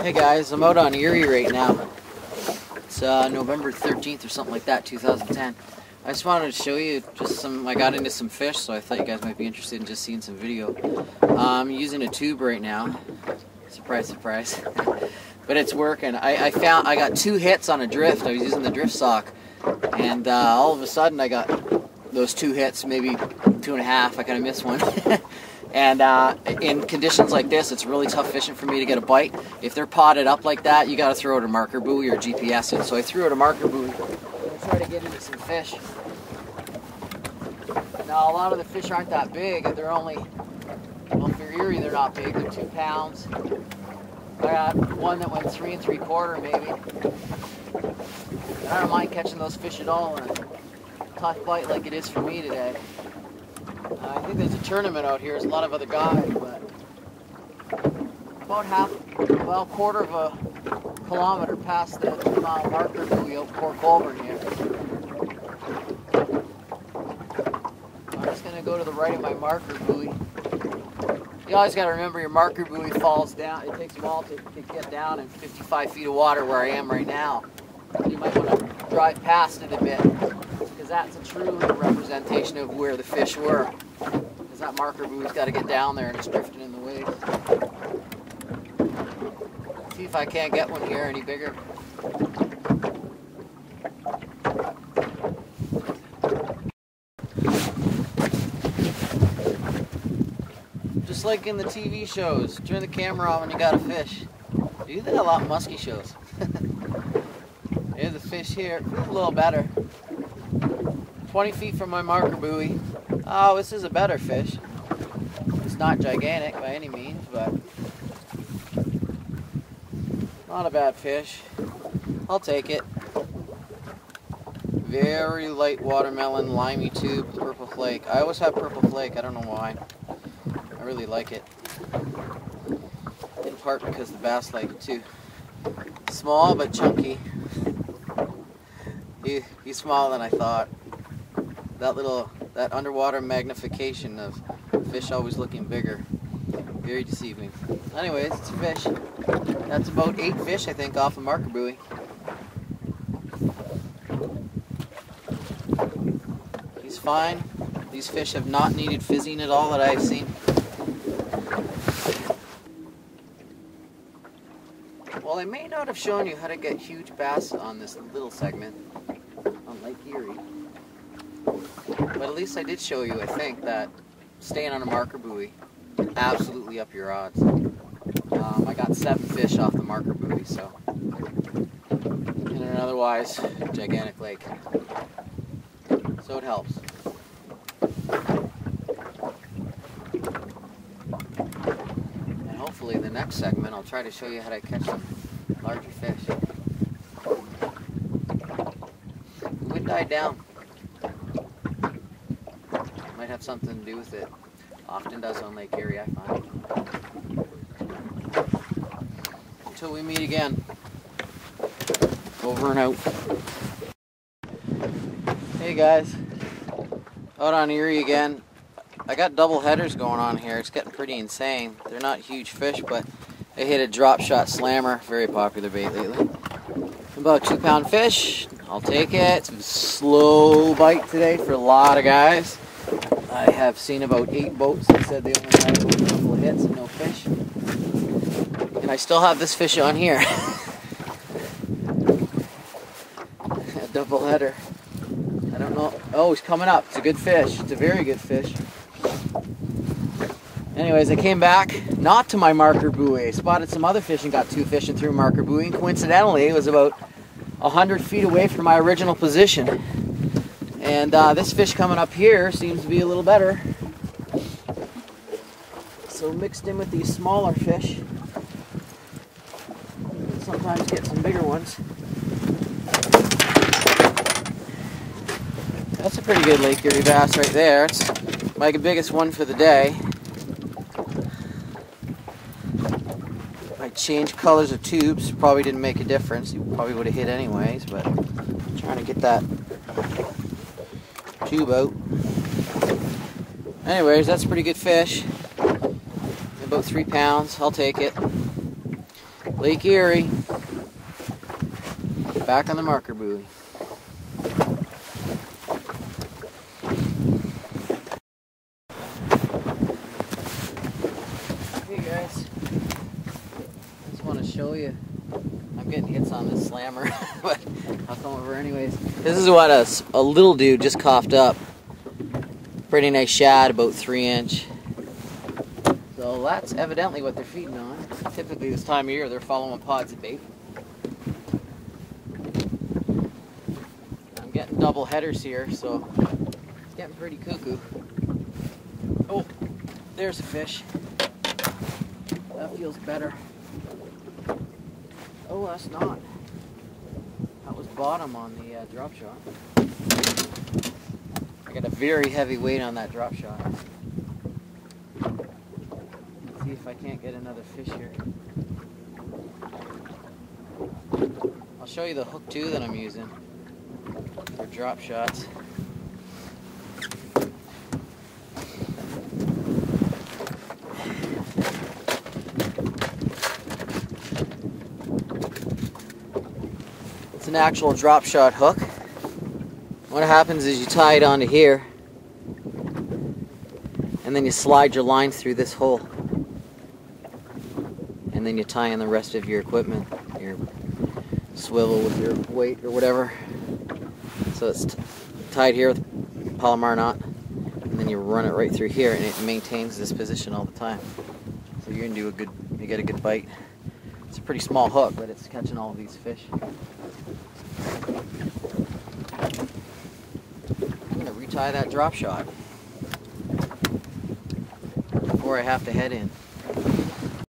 Hey guys, I'm out on Erie right now. It's November 13th or something like that, 2010. I just wanted to show you I got into some fish, so I thought you guys might be interested in just seeing some video. I'm using a tube right now. Surprise, surprise. But it's working. I got 2 hits on a drift. I was using the drift sock, and all of a sudden I got those 2 hits, maybe 2.5. I kind of missed one. And in conditions like this, it's really tough fishing for me to get a bite. If they're potted up like that, you got to throw out a marker buoy or GPS it. So I threw out a marker buoy and try to get into some fish. Now a lot of the fish aren't that big. They're only, well, for Erie they're not big. They're 2 pounds. I got one that went 3 3/4 maybe. And I don't mind catching those fish at all in a tough bite like it is for me today. I think there's a tournament out here. There's a lot of other guys, but about quarter of a kilometer past the 2-mile marker buoy out Port Colborne here. I'm just going to go to the right of my marker buoy. You always got to remember your marker buoy falls down. It takes a while to get down in 55 feet of water where I am right now. You might want to drive past it a bit, because that's a true representation of where the fish were. Because that marker buoy's got to get down there and it's drifting in the waves. See if I can't get one here any bigger. Just like in the TV shows, turn the camera on when you got a fish. They do that a lot in musky shows. There's a fish here, feels a little better. 20 feet from my marker buoy. Oh, this is a better fish. It's not gigantic by any means, but not a bad fish. I'll take it. Very light watermelon, limey tube, purple flake. I always have purple flake, I don't know why. I really like it. In part because the bass like it too. Small but chunky. He's smaller than I thought. That underwater magnification of fish always looking bigger. Very deceiving. Anyways, it's a fish. That's about 8 fish, I think, off a marker buoy. He's fine. These fish have not needed fizzing at all that I've seen. Well, I may not have shown you how to get huge bass on this little segment on Lake Erie. But at least I did show you, I think, that staying on a marker buoy, absolutely up your odds. I got 7 fish off the marker buoy, so in an otherwise gigantic lake. So it helps. And hopefully in the next segment I'll try to show you how to catch some larger fish. The wind died down. Might have something to do with it. Often does on Lake Erie, I find. Until we meet again. Over and out. Hey guys. Out on Erie again. I got double headers going on here. It's getting pretty insane. They're not huge fish, but I hit a drop shot slammer. Very popular bait lately. About 2-pound fish. I'll take it. It's a slow bite today for a lot of guys. I have seen about 8 boats that said they only had a couple of hits and no fish. And I still have this fish on here. A double header. I don't know. Oh, he's coming up. It's a good fish. It's a very good fish. Anyways, I came back, not to my marker buoy. I spotted some other fish and got 2 fish and threw a marker buoy. And coincidentally, it was about 100 feet away from my original position. And this fish coming up here seems to be a little better. So mixed in with these smaller fish, sometimes get some bigger ones. That's a pretty good Lake Erie bass right there. It's my biggest one for the day. I changed colors of tubes, probably didn't make a difference. You probably would have hit anyways, but I'm trying to get that tube out. Anyways, that's a pretty good fish. about 3 pounds. I'll take it. Lake Erie. Back on the marker buoy. Hey guys, I just want to show you. I'm getting hits on this slammer, but I'll come over anyways. This is what a little dude just coughed up. Pretty nice shad, about 3 inch. So that's evidently what they're feeding on. Typically this time of year they're following pods of bait. I'm getting double headers here, so it's getting pretty cuckoo. Oh, there's a fish. That feels better. Oh, that's not. That was bottom on the drop shot. I got a very heavy weight on that drop shot. Let's see if I can't get another fish here. I'll show you the hook too that I'm using for drop shots. It's an actual drop shot hook. What happens is you tie it onto here and then you slide your line through this hole, and then you tie in the rest of your equipment, your swivel with your weight or whatever. So it's tied here with Palomar knot, and then you run it right through here and it maintains this position all the time. So you're gonna do you get a good bite. It's a pretty small hook, but it's catching all of these fish. I'm gonna retie that drop shot before I have to head in.